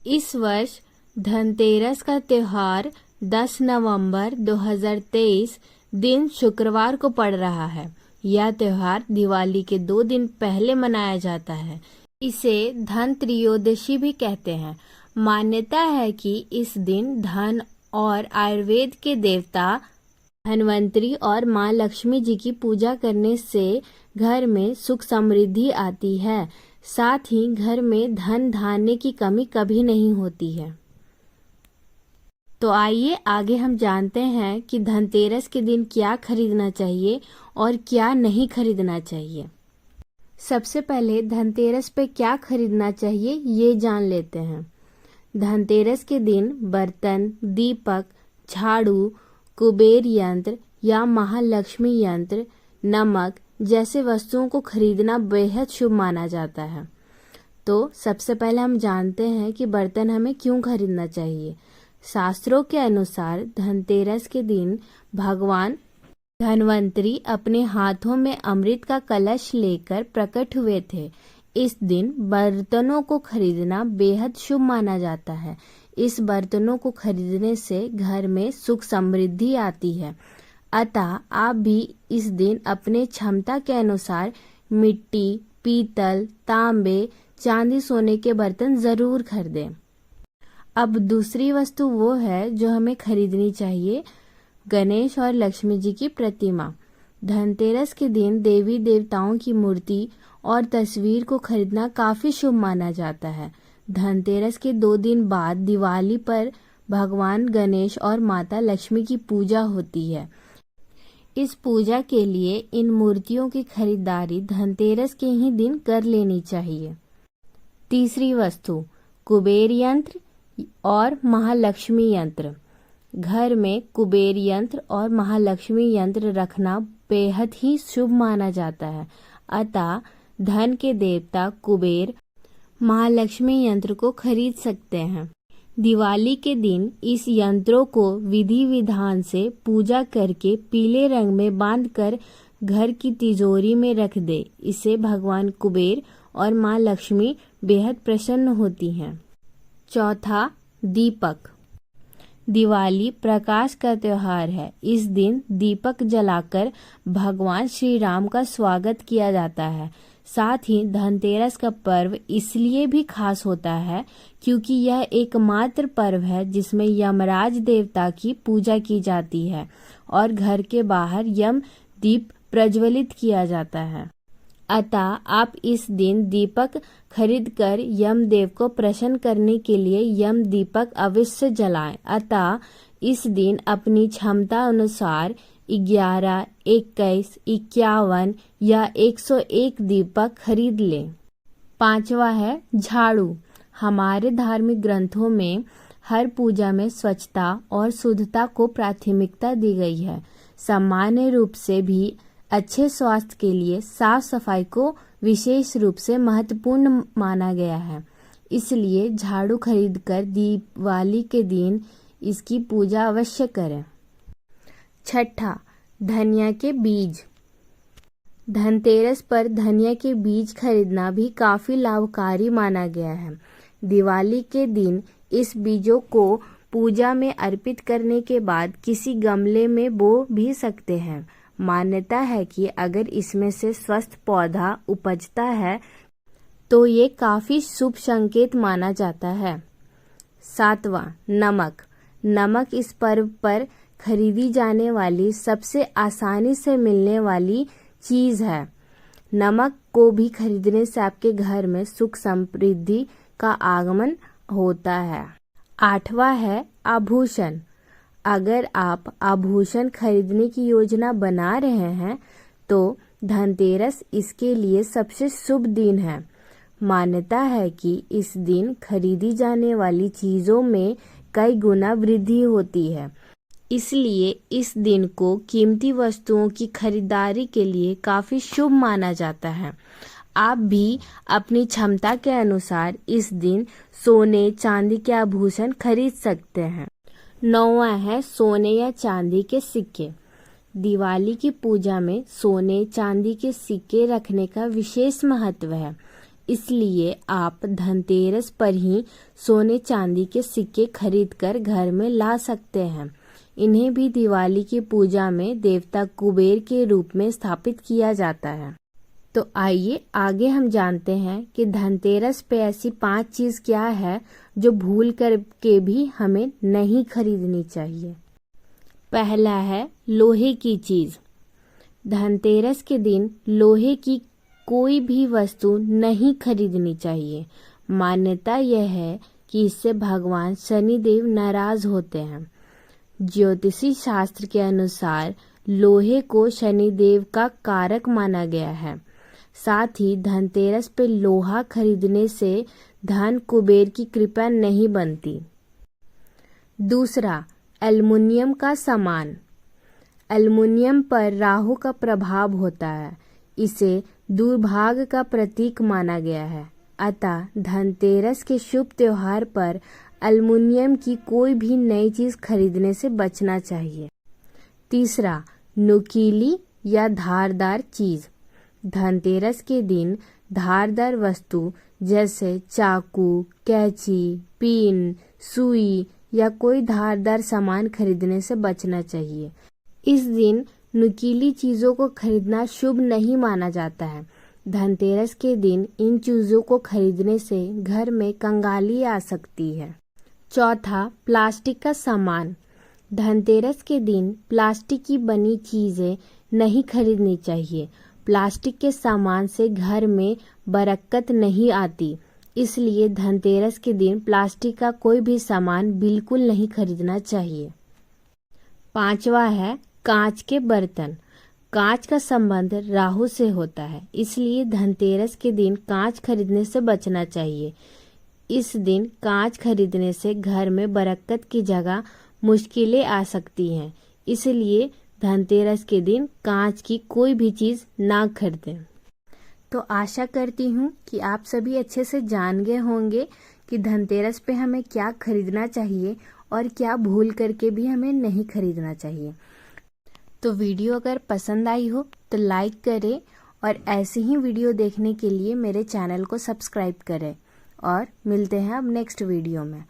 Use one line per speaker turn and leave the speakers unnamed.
इस वर्ष धनतेरस का त्योहार 10 नवंबर 2023 दिन शुक्रवार को पड़ रहा है। यह त्योहार दिवाली के 2 दिन पहले मनाया जाता है। इसे धन त्रयोदशी भी कहते हैं। मान्यता है कि इस दिन धन और आयुर्वेद के देवता धनवंतरी और माँ लक्ष्मी जी की पूजा करने से घर में सुख समृद्धि आती है। साथ ही घर में धन धान्य की कमी कभी नहीं होती है। तो आइए आगे हम जानते हैं कि धनतेरस के दिन क्या खरीदना चाहिए और क्या नहीं खरीदना चाहिए। सबसे पहले धनतेरस पे क्या खरीदना चाहिए ये जान लेते हैं। धनतेरस के दिन बर्तन, दीपक, झाड़ू, कुबेर यंत्र या महालक्ष्मी यंत्र, नमक जैसे वस्तुओं को खरीदना बेहद शुभ माना जाता है। तो सबसे पहले हम जानते हैं कि बर्तन हमें क्यों खरीदना चाहिए। शास्त्रों के अनुसार धनतेरस के दिन भगवान धनवंतरी अपने हाथों में अमृत का कलश लेकर प्रकट हुए थे। इस दिन बर्तनों को खरीदना बेहद शुभ माना जाता है। इस बर्तनों को खरीदने से घर में सुख समृद्धि आती है। अतः आप भी इस दिन अपने क्षमता के अनुसार मिट्टी, पीतल, तांबे, चांदी, सोने के बर्तन जरूर खरीदें। अब दूसरी वस्तु वो है जो हमें खरीदनी चाहिए, गणेश और लक्ष्मी जी की प्रतिमा। धनतेरस के दिन देवी देवताओं की मूर्ति और तस्वीर को खरीदना काफी शुभ माना जाता है। धनतेरस के 2 दिन बाद दिवाली पर भगवान गणेश और माता लक्ष्मी की पूजा होती है। इस पूजा के लिए इन मूर्तियों की खरीदारी धनतेरस के ही दिन कर लेनी चाहिए। तीसरी वस्तु कुबेर यंत्र और महालक्ष्मी यंत्र। घर में कुबेर यंत्र और महालक्ष्मी यंत्र रखना बेहद ही शुभ माना जाता है। अतः धन के देवता कुबेर महालक्ष्मी यंत्र को खरीद सकते हैं। दिवाली के दिन इस यंत्रों को विधि विधान से पूजा करके पीले रंग में बांधकर घर की तिजोरी में रख दे। इससे भगवान कुबेर और माँ लक्ष्मी बेहद प्रसन्न होती हैं। चौथा, दीपक। दिवाली प्रकाश का त्योहार है। इस दिन दीपक जलाकर भगवान श्री राम का स्वागत किया जाता है। साथ ही धनतेरस का पर्व इसलिए भी खास होता है क्योंकि यह एकमात्र पर्व है जिसमें यमराज देवता की पूजा की जाती है और घर के बाहर यम दीप प्रज्वलित किया जाता है। अतः आप इस दिन दीपक खरीदकर यम देव को प्रसन्न करने के लिए यम दीपक अवश्य जलाएं। अतः इस दिन अपनी क्षमता अनुसार 11, 21, 51 या 101 दीपक खरीद लें। पांचवा है झाड़ू। हमारे धार्मिक ग्रंथों में हर पूजा में स्वच्छता और शुद्धता को प्राथमिकता दी गई है। सामान्य रूप से भी अच्छे स्वास्थ्य के लिए साफ सफाई को विशेष रूप से महत्वपूर्ण माना गया है। इसलिए झाड़ू खरीदकर दिवाली के दिन इसकी पूजा अवश्य करें। छठा, धनिया के बीज। धनतेरस पर धनिया के बीज खरीदना भी काफी लाभकारी माना गया है। दिवाली के दिन इस बीजों को पूजा में अर्पित करने के बाद किसी गमले में बो भी सकते हैं। मान्यता है कि अगर इसमें से स्वस्थ पौधा उपजता है तो ये काफी शुभ संकेत माना जाता है। सातवां, नमक। नमक इस पर्व पर खरीदी जाने वाली सबसे आसानी से मिलने वाली चीज है। नमक को भी खरीदने से आपके घर में सुख समृद्धि का आगमन होता है। आठवां है आभूषण। अगर आप आभूषण खरीदने की योजना बना रहे हैं तो धनतेरस इसके लिए सबसे शुभ दिन है। मान्यता है कि इस दिन खरीदी जाने वाली चीजों में कई गुना वृद्धि होती है। इसलिए इस दिन को कीमती वस्तुओं की खरीदारी के लिए काफी शुभ माना जाता है। आप भी अपनी क्षमता के अनुसार इस दिन सोने चांदी के आभूषण खरीद सकते हैं। 9वां है सोने या चांदी के सिक्के। दिवाली की पूजा में सोने चांदी के सिक्के रखने का विशेष महत्व है। इसलिए आप धनतेरस पर ही सोने चांदी के सिक्के खरीदकर घर में ला सकते हैं। इन्हें भी दिवाली की पूजा में देवता कुबेर के रूप में स्थापित किया जाता है। तो आइए आगे हम जानते हैं कि धनतेरस पे ऐसी 5 चीज क्या है जो भूल कर के भी हमें नहीं खरीदनी चाहिए। पहला है लोहे की चीज। धनतेरस के दिन लोहे की कोई भी वस्तु नहीं खरीदनी चाहिए। मान्यता यह है कि इससे भगवान शनिदेव नाराज होते हैं। ज्योतिषी शास्त्र के अनुसार लोहे को शनिदेव का कारक माना गया है। साथ ही धनतेरस पे लोहा खरीदने से धन कुबेर की कृपा नहीं बनती। दूसरा, एल्युमिनियम का सामान। एल्युमिनियम पर राहु का प्रभाव होता है। इसे दुर्भाग्य का प्रतीक माना गया है। अतः धनतेरस के शुभ त्योहार पर एल्युमिनियम की कोई भी नई चीज खरीदने से बचना चाहिए। तीसरा, नुकीली या धारदार चीज। धनतेरस के दिन धारदार वस्तु जैसे चाकू, कैंची, पिन, सुई या कोई धारदार सामान खरीदने से बचना चाहिए। इस दिन नुकीली चीजों को खरीदना शुभ नहीं माना जाता है। धनतेरस के दिन इन चीजों को खरीदने से घर में कंगाली आ सकती है। चौथा, प्लास्टिक का सामान। धनतेरस के दिन प्लास्टिक की बनी चीजें नहीं खरीदनी चाहिए। प्लास्टिक के सामान से घर में बरकत नहीं आती, इसलिए धनतेरस के दिन प्लास्टिक का कोई भी सामान बिल्कुल नहीं खरीदना चाहिए। पांचवा है कांच के बर्तन। कांच का संबंध राहु से होता है, इसलिए धनतेरस के दिन कांच खरीदने से बचना चाहिए। इस दिन कांच खरीदने से घर में बरकत की जगह मुश्किलें आ सकती हैं, इसलिए धनतेरस के दिन कांच की कोई भी चीज ना खरीदें। तो आशा करती हूँ कि आप सभी अच्छे से जान गए होंगे कि धनतेरस पे हमें क्या खरीदना चाहिए और क्या भूल करके भी हमें नहीं खरीदना चाहिए। तो वीडियो अगर पसंद आई हो तो लाइक करें और ऐसे ही वीडियो देखने के लिए मेरे चैनल को सब्सक्राइब करें और मिलते हैं अब नेक्स्ट वीडियो में।